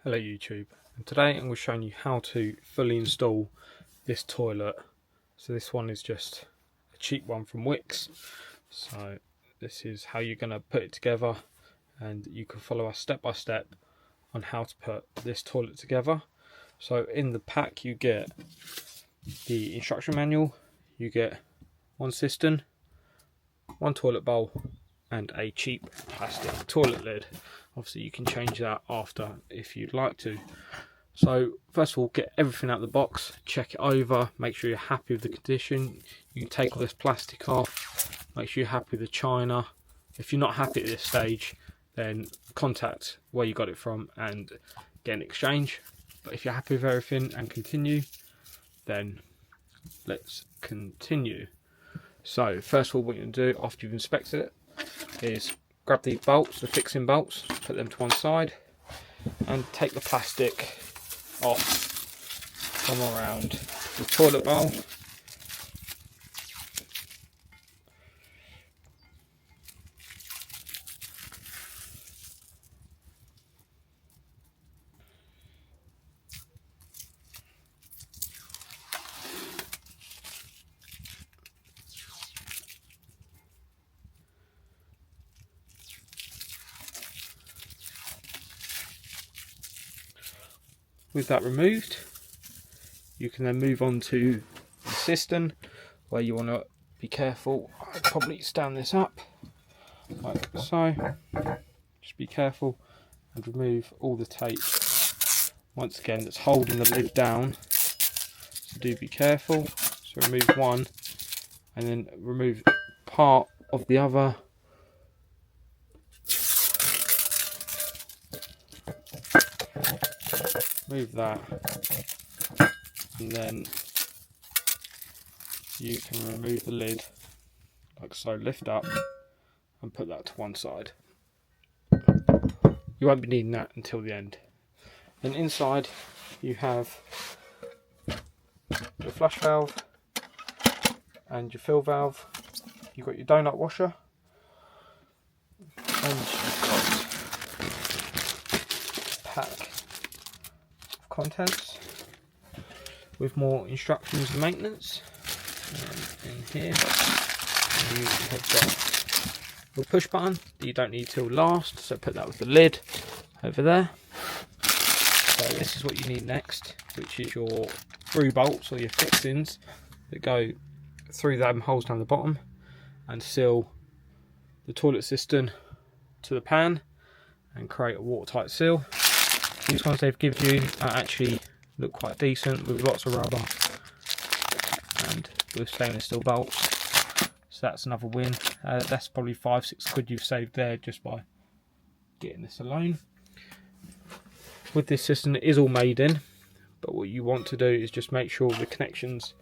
Hello YouTube, and today I'm going to show you how to fully install this toilet. So this one is just a cheap one from Wix. So this is how you're going to put it together, and you can follow us step by step on how to put this toilet together. So in the pack you get the instruction manual, you get one cistern, one toilet bowl and a cheap plastic toilet lid. Obviously you can change that after if you'd like to. So first of all, get everything out of the box, check it over, make sure you're happy with the condition. You can take all this plastic off, make sure you're happy with the china. If you're not happy at this stage, then contact where you got it from and get an exchange. But if you're happy with everything and continue, then let's continue. So first of all, what you're going to do after you've inspected it is grab these bolts, the fixing bolts, put them to one side and take the plastic off from around the toilet bowl. With that removed, you can then move on to the cistern, where you want to be careful. I'd probably stand this up like so. Just be careful and remove all the tape. Once again, that's holding the lid down, so do be careful. So remove one and then remove part of the other. Remove that, and then you can remove the lid like so. Lift up and put that to one side. You won't be needing that until the end. Then inside you have your flush valve and your fill valve. You've got your donut washer, and you've got a pack of contents with more instructions and maintenance. In here you have got your push button that you don't need till last, so put that with the lid over there. So this is what you need next, which is your through bolts or your fixings that go through them holes down the bottom and seal the toilet cistern to the pan and create a watertight seal. These ones they've given you actually look quite decent with lots of rubber and with stainless steel bolts, so that's another win. That's probably 5-6 quid you've saved there just by getting this alone. With this system, it is all made in, but what you want to do is just make sure the connections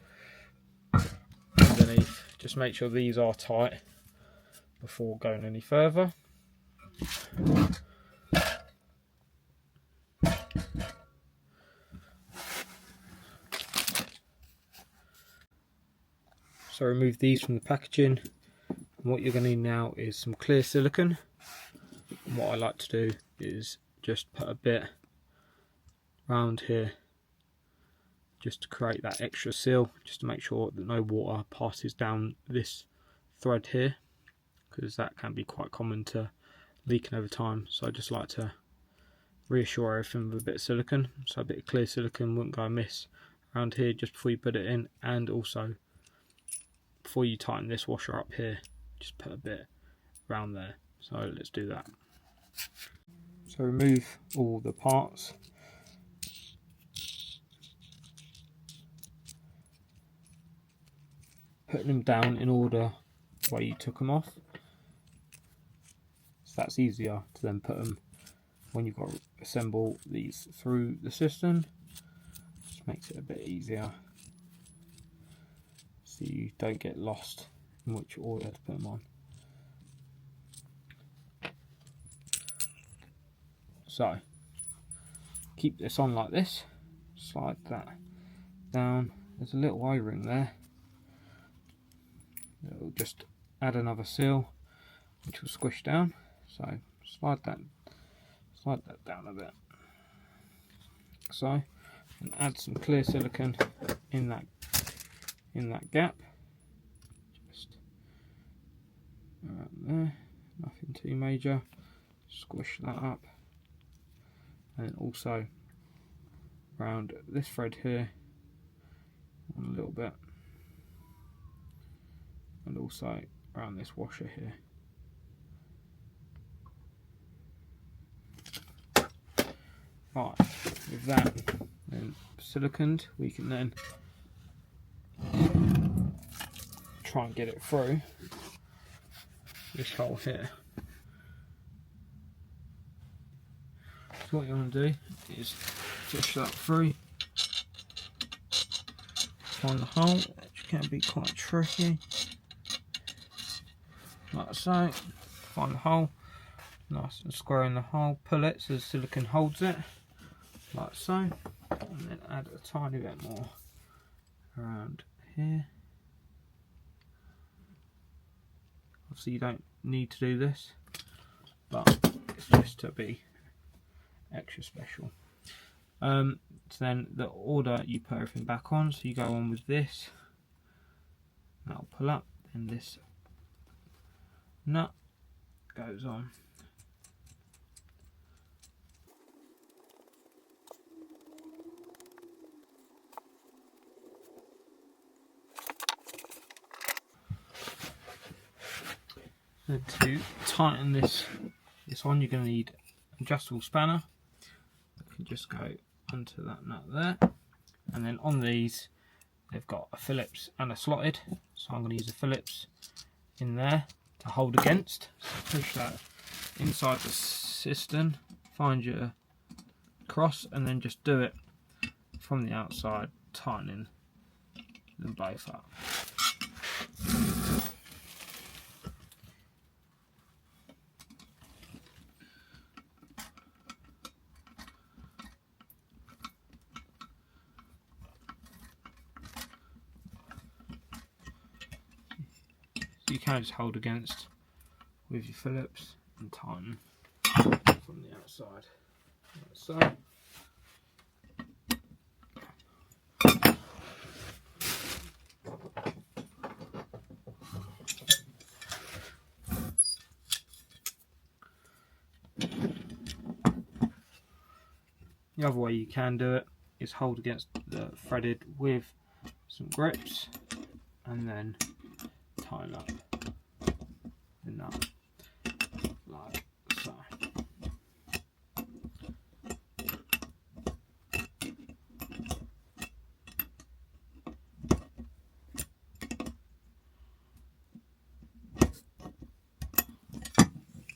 underneath, just make sure these are tight before going any further. So remove these from the packaging, and what you're going to need now is some clear silicone. And what I like to do is just put a bit around here just to create that extra seal, just to make sure that no water passes down this thread here, because that can be quite common to leaking over time. So I just like to reassure everything with a bit of silicone, so a bit of clear silicone wouldn't go amiss around here just before you put it in, and also before you tighten this washer up here, just put a bit around there. So let's do that. So remove all the parts. Putting them down in order where you took them off. So that's easier to then put them when you've got to assemble these through the cistern. Just makes it a bit easier, so you don't get lost in which order to put them on. So keep this on like this, slide that down. There's a little O-ring there. It'll just add another seal which will squish down. So slide that down a bit. so, and add some clear silicone in that gap. Just around there, nothing too major. Squish that up, and also around this thread here a little bit, and also around this washer here. Right, with that then siliconed, we can then try and get it through this hole here. So what you want to do is push that through, find the hole, which can be quite tricky, like so. Find the hole, nice and square in the hole, pull it so the silicone holds it, like so, and then add a tiny bit more around here. Obviously you don't need to do this, but it's just to be extra special. So then the order you put everything back on, so you go on with this, that'll pull up, then this nut goes on. So to tighten this on, you're going to need an adjustable spanner. You can just go onto that nut there, and then on these they've got a Phillips and a slotted, so I'm going to use a Phillips in there to hold against. So push that inside the cistern, find your cross, and then just do it from the outside, tightening them both up. So you can just hold against with your Phillips and tighten from the outside, like so. The other way you can do it is hold against the threaded with some grips and then tighten up the nut like so.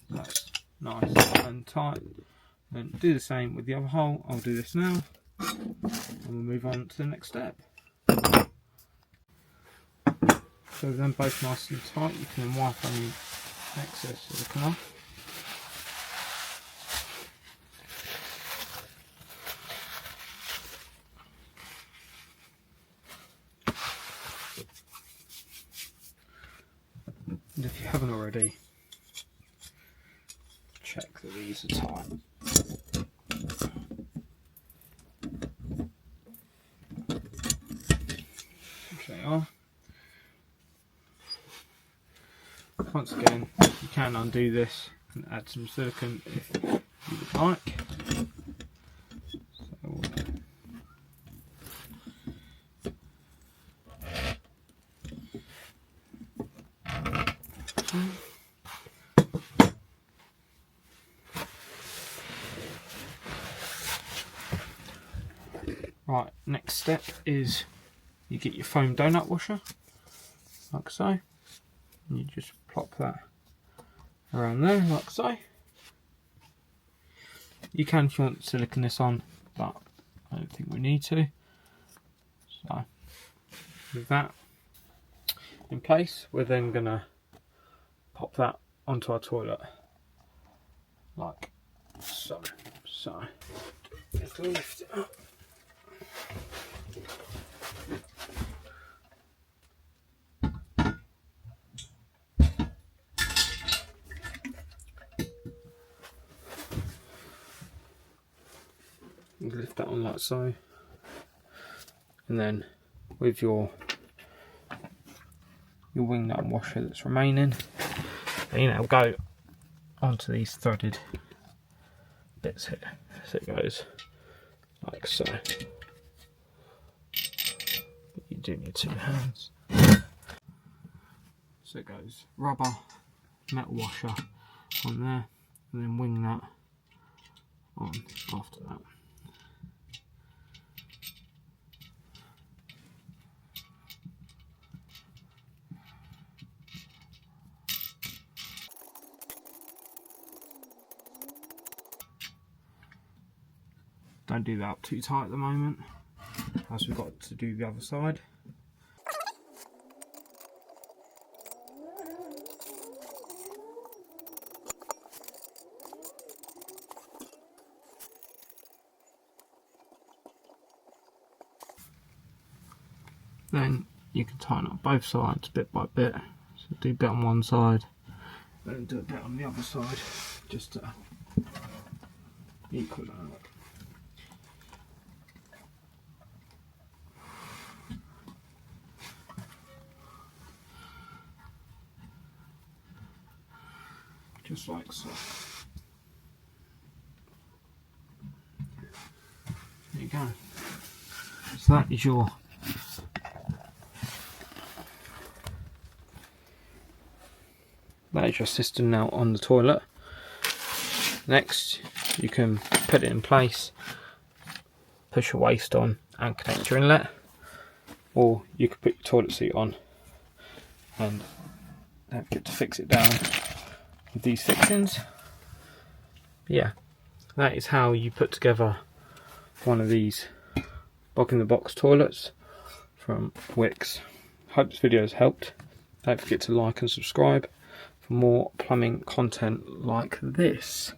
That's nice and tight. And do the same with the other hole. I'll do this now, and we'll move on to the next step. So then both nice and tight, you can wipe any excess silicone off. And if you haven't already, check that these are tight. Which they are. Once again, you can undo this and add some silicone if you would like. Right, next step is you get your foam donut washer, like so, and you just plop that around there, like so. You can, if you want, silicone this on, but I don't think we need to. So, with that in place, we're then going to pop that onto our toilet, like so. So, just lift it up. You lift that on like so, and then with your wing nut washer that's remaining, then it'll go onto these threaded bits here. So it goes like so. You do need 2 hands. So it goes rubber, metal washer on there, and then wing nut on after that. Don't do that too tight at the moment, as we've got to do the other side. Then you can tighten up both sides bit by bit. So do a bit on one side, then do a bit on the other side, just to equal it out. Just like so. There you go. So that is your system now on the toilet. Next, you can put it in place, push your waste on and connect your inlet, or you could put your toilet seat on and don't forget to fix it down with these fixings. Yeah, that is how you put together one of these bog-in-the-box toilets from Wickes. Hope this video has helped. Don't forget to like and subscribe for more plumbing content like this.